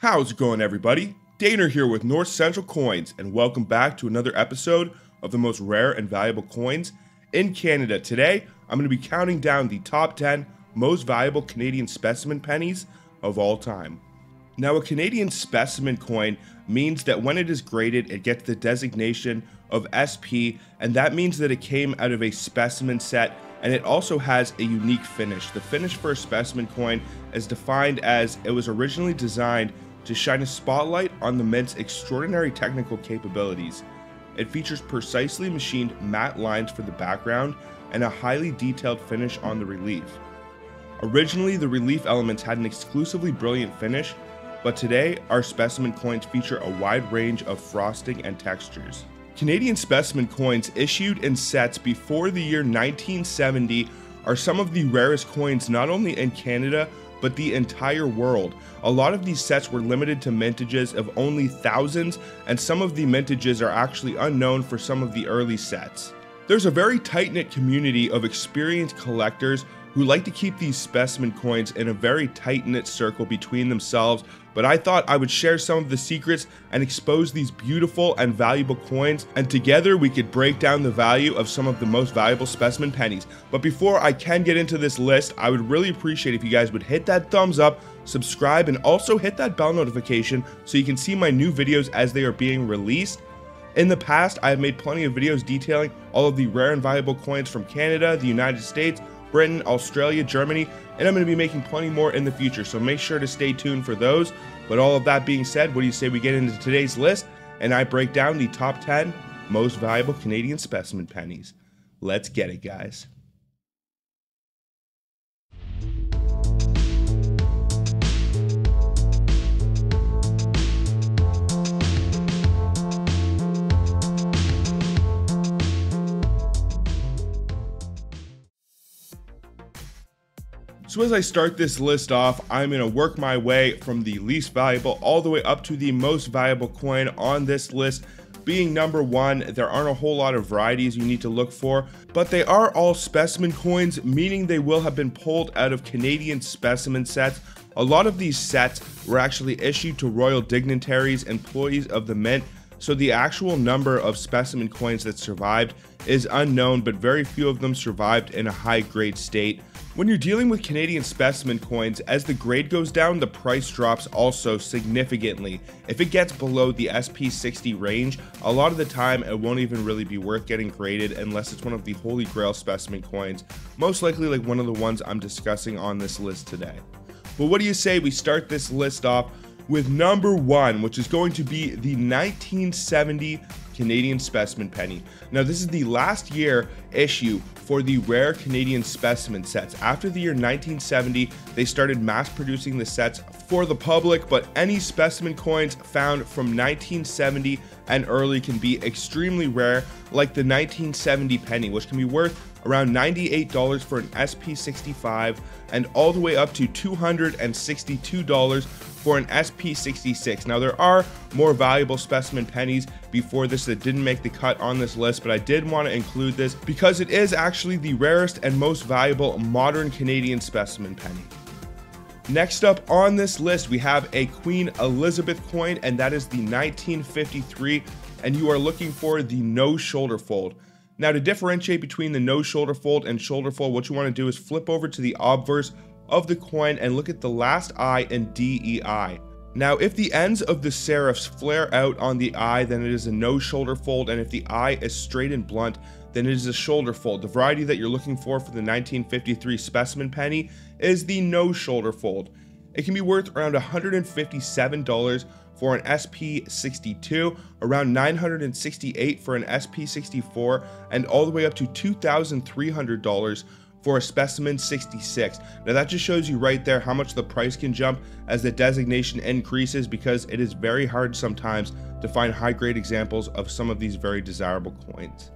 How's it going, everybody? Dana here with North Central Coins, and welcome back to another episode of the most rare and valuable coins in Canada. Today, I'm going to be counting down the top 10 most valuable Canadian specimen pennies of all time. Now, a Canadian specimen coin means that when it is graded, it gets the designation of SP, and that means that it came out of a specimen set, and it also has a unique finish. The finish for a specimen coin is defined as it was originally designed to shine a spotlight on the mint's extraordinary technical capabilities. It features precisely machined matte lines for the background and a highly detailed finish on the relief. Originally, the relief elements had an exclusively brilliant finish, but today our specimen coins feature a wide range of frosting and textures. Canadian specimen coins issued in sets before the year 1970 are some of the rarest coins not only in Canada, but the entire world. A lot of these sets were limited to mintages of only thousands, and some of the mintages are actually unknown for some of the early sets. There's a very tight-knit community of experienced collectors who like to keep these specimen coins in a very tight-knit circle between themselves, but I thought I would share some of the secrets and expose these beautiful and valuable coins, and together we could break down the value of some of the most valuable specimen pennies. But before I can get into this list, I would really appreciate if you guys would hit that thumbs up, subscribe, and also hit that bell notification so you can see my new videos as they are being released. In the past, I have made plenty of videos detailing all of the rare and valuable coins from Canada, the United States, Britain, Australia, Germany, and I'm going to be making plenty more in the future, so make sure to stay tuned for those. But all of that being said, what do you say we get into today's list and I break down the top 10 most valuable Canadian specimen pennies? Let's get it, guys. So as I start this list off, I'm going to work my way from the least valuable all the way up to the most valuable coin on this list. Being number one, there aren't a whole lot of varieties you need to look for, but they are all specimen coins, meaning they will have been pulled out of Canadian specimen sets. A lot of these sets were actually issued to royal dignitaries, employees of the mint, so the actual number of specimen coins that survived is unknown, but very few of them survived in a high grade state. When you're dealing with Canadian specimen coins, as the grade goes down, the price drops also significantly. If it gets below the SP60 range, a lot of the time it won't even really be worth getting graded unless it's one of the holy grail specimen coins, most likely like one of the ones I'm discussing on this list today. But what do you say we start this list off with number one, which is going to be the 1970 Canadian specimen penny. Now, this is the last year issue for the rare Canadian specimen sets. After the year 1970, they started mass producing the sets for the public, but any specimen coins found from 1970 and early can be extremely rare, like the 1970 penny, which can be worth around $98 for an SP65 and all the way up to $262 for an SP66. Now, there are more valuable specimen pennies before this that didn't make the cut on this list, but I did want to include this because it is actually the rarest and most valuable modern Canadian specimen penny. Next up on this list, we have a Queen Elizabeth coin, and that is the 1953, and you are looking for the no shoulder fold. Now, to differentiate between the no shoulder fold and shoulder fold, what you want to do is flip over to the obverse of the coin and look at the last I in DEI. Now, if the ends of the serifs flare out on the I, then it is a no shoulder fold, and if the I is straight and blunt, then it is a shoulder fold. The variety that you're looking for the 1953 specimen penny is the no shoulder fold. It can be worth around $157 for an SP62, around $968 for an SP64, and all the way up to $2,300 for a Specimen 66. Now, that just shows you right there how much the price can jump as the designation increases, because it is very hard sometimes to find high grade examples of some of these very desirable coins.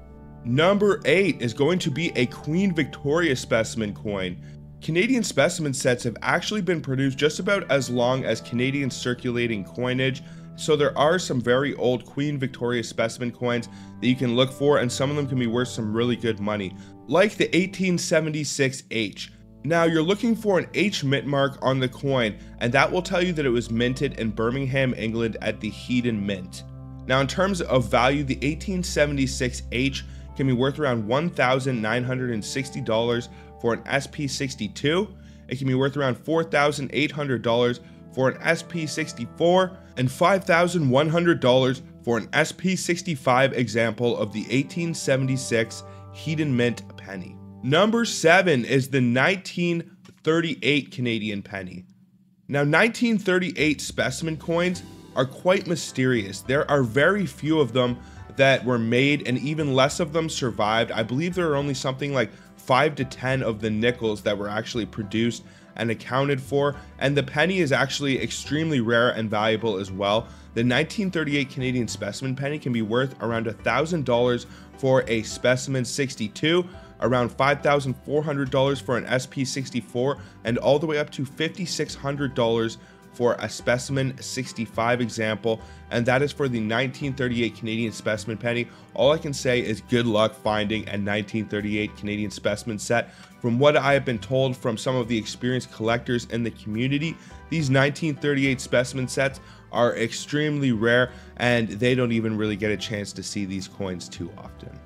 Number 8 is going to be a Queen Victoria specimen coin. Canadian specimen sets have actually been produced just about as long as Canadian circulating coinage, so there are some very old Queen Victoria specimen coins that you can look for, and some of them can be worth some really good money, like the 1876H. Now you're looking for an H mint mark on the coin, and that will tell you that it was minted in Birmingham, England at the Hedon Mint. Now in terms of value, the 1876 H can be worth around $1,960 for an SP62. It can be worth around $4,800 for an SP64 and $5,100 for an SP65 example of the 1876 Hedon Mint penny. Number 7 is the 1938 Canadian penny. Now 1938 specimen coins are quite mysterious. There are very few of them that were made, and even less of them survived. I believe there are only something like 5 to 10 of the nickels that were actually produced and accounted for, and the penny is actually extremely rare and valuable as well. The 1938 Canadian specimen penny can be worth around $1,000 for a specimen 62, around $5,400 for an SP64, and all the way up to $5,600 for a specimen 65 example, and that is for the 1938 Canadian specimen penny. All I can say is good luck finding a 1938 Canadian specimen set. From what I have been told from some of the experienced collectors in the community, these 1938 specimen sets are extremely rare, and they don't even really get a chance to see these coins too often.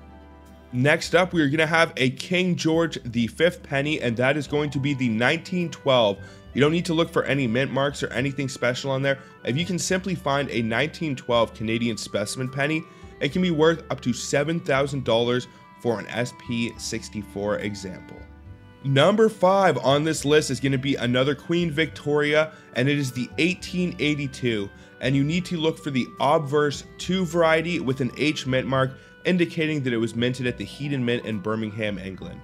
Next up, we are going to have a King George V penny, and that is going to be the 1912. You don't need to look for any mint marks or anything special on there. If you can simply find a 1912 Canadian specimen penny, it can be worth up to $7,000 for an SP64 example. Number 5 on this list is going to be another Queen Victoria, and it is the 1882. And you need to look for the obverse 2 variety with an H mint mark, indicating that it was minted at the Hedon Mint in Birmingham, England.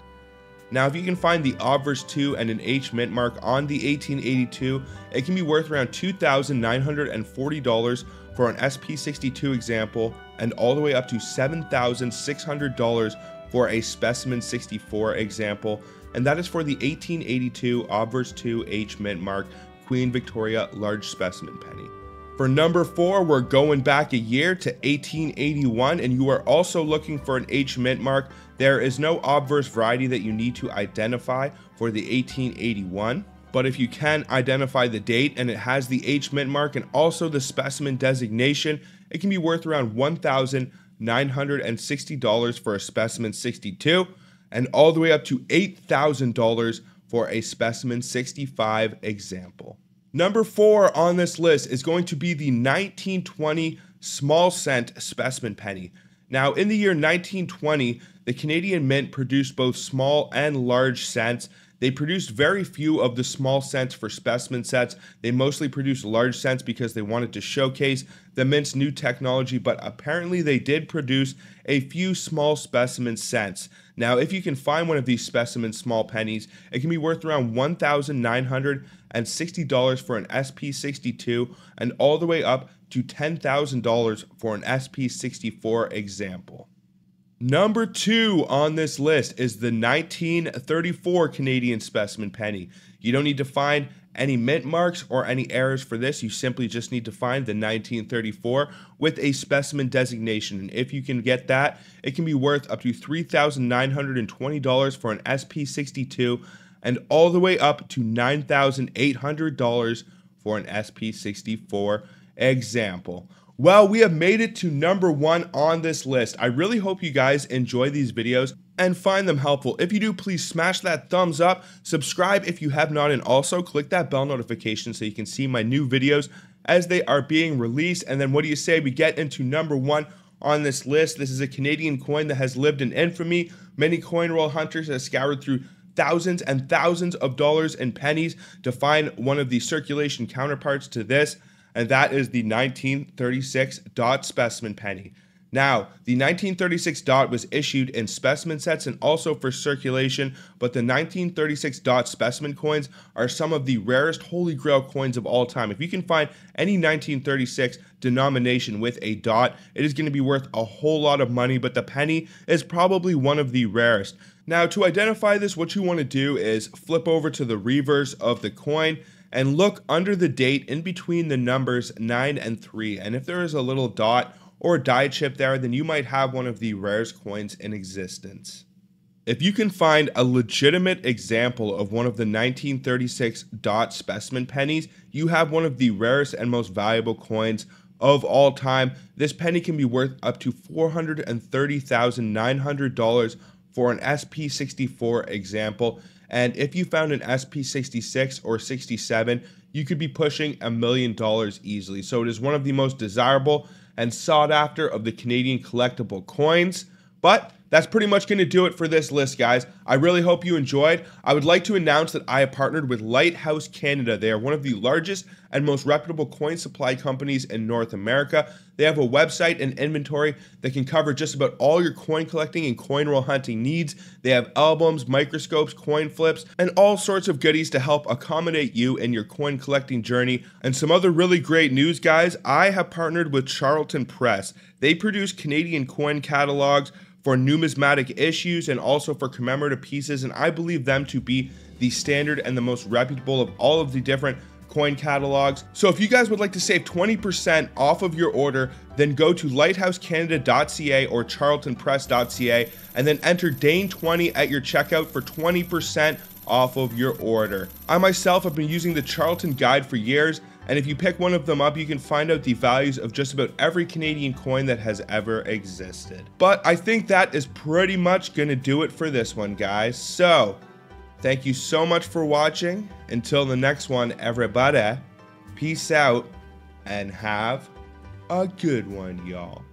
Now, if you can find the obverse 2 and an H mint mark on the 1882, it can be worth around $2,940 for an SP62 example, and all the way up to $7,600 for a specimen 64 example, and that is for the 1882 obverse 2 H mint mark Queen Victoria large specimen penny. For number 4, we're going back a year to 1881, and you are also looking for an H mint mark. There is no obverse variety that you need to identify for the 1881, but if you can identify the date and it has the H mint mark and also the specimen designation, it can be worth around $1,960 for a specimen 62, and all the way up to $8,000 for a specimen 65 example. Number 4 on this list is going to be the 1920 small cent specimen penny. Now, in the year 1920, the Canadian Mint produced both small and large cents. They produced very few of the small cents for specimen sets. They mostly produced large cents because they wanted to showcase the Mint's new technology, but apparently they did produce a few small specimen cents. Now, if you can find one of these specimen small pennies, it can be worth around $1,960 for an SP62 and all the way up to $10,000 for an SP64 example. Number 2 on this list is the 1934 Canadian specimen penny. You don't need to find any mint marks or any errors for this. You simply just need to find the 1934 with a specimen designation. And if you can get that, it can be worth up to $3,920 for an SP62 and all the way up to $9,800 for an SP64 example. Well, we have made it to number 1 on this list. I really hope you guys enjoy these videos and find them helpful. If you do, please smash that thumbs up, subscribe if you have not, and also click that bell notification so you can see my new videos as they are being released. And then what do you say we get into number 1 on this list? This is a Canadian coin that has lived in infamy. Many coin roll hunters have scoured through thousands and thousands of dollars and pennies to find one of the circulation counterparts to this, and that is the 1936 dot specimen penny. Now, the 1936 dot was issued in specimen sets and also for circulation, but the 1936 dot specimen coins are some of the rarest holy grail coins of all time. If you can find any 1936 denomination with a dot, it is going to be worth a whole lot of money, but the penny is probably one of the rarest. Now, to identify this, what you want to do is flip over to the reverse of the coin and look under the date in between the numbers 9 and 3. And if there is a little dot or die chip there, then you might have one of the rarest coins in existence. If you can find a legitimate example of one of the 1936 dot specimen pennies, you have one of the rarest and most valuable coins of all time. This penny can be worth up to $430,900 for an SP64 example. And if you found an SP66 or 67, you could be pushing $1 million easily. So it is one of the most desirable and sought after of the Canadian collectible coins. But that's pretty much going to do it for this list, guys. I really hope you enjoyed. I would like to announce that I have partnered with Lighthouse Canada. They are one of the largest and most reputable coin supply companies in North America. They have a website and inventory that can cover just about all your coin collecting and coin roll hunting needs. They have albums, microscopes, coin flips, and all sorts of goodies to help accommodate you in your coin collecting journey. And some other really great news, guys. I have partnered with Charlton Press. They produce Canadian coin catalogs for numismatic issues and also for commemorative pieces, and I believe them to be the standard and the most reputable of all of the different coin catalogs. So if you guys would like to save 20% off of your order, then go to lighthousecanada.ca or charltonpress.ca and then enter Dane20 at your checkout for 20% off of your order. I myself have been using the Charlton guide for years, and if you pick one of them up, you can find out the values of just about every Canadian coin that has ever existed. But I think that is pretty much gonna do it for this one, guys. So thank you so much for watching. Until the next one, everybody, peace out and have a good one, y'all.